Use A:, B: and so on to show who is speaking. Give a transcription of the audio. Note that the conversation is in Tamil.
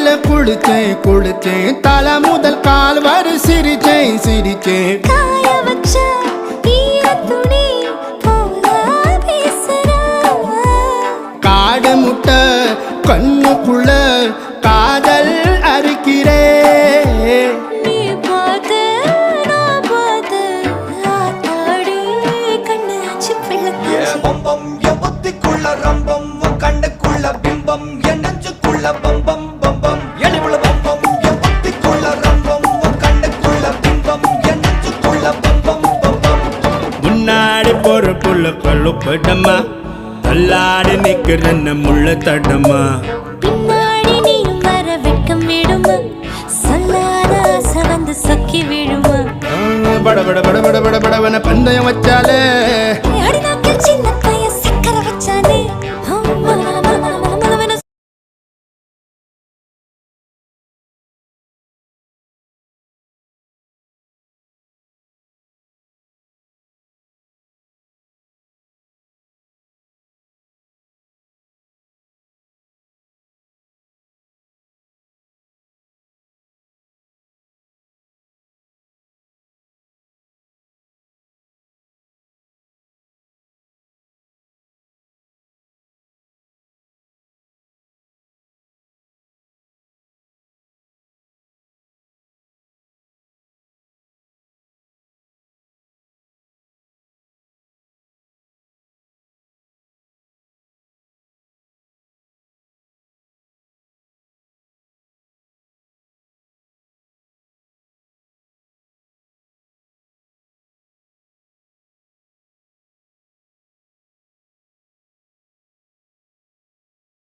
A: தண்ணியில குளிச்சேன் குளிச்சேன் தலை முதல் கால் வரை சிரிச்சேன் சிரிச்சேன்
B: காய வச்ச ஈரத்துணி போல பேசுறா
A: காடு முட்டை கண்ணுக்குள்ள காதல் அறுக்கிறே
B: நீ பார்த்து நான் பார்த்து ஆத்தாடி கண்ணாச்சு பிள்ளை
C: பம்பம் என் புத்திக்குள்ள ரம்பம் உன் கண்ணுக்குள்ள பிம்பம் என் நெஞ்சுக்குள்ள பம்பம் பம்பம் எளிவுள்ள பம்பம் என் புத்திக்குள்ள ரம்பம் உன் கண்ணுக்குள்ள பிம்பம் என் நெஞ்சுக்குள்ள பம்பம் பம்பம்
A: முன்னாடி போற புள்ள கழுப்படமா தள்ளாடி நிக்கிறன்ன முள்ள தடமா
B: பின்னாடி நீயும் வர வெட்கம் விடுமா சொல்லாத ஆசை வந்து சொக்கி விழுமா
A: பட பட பட பட பட படவன பந்தயம் வச்சாலே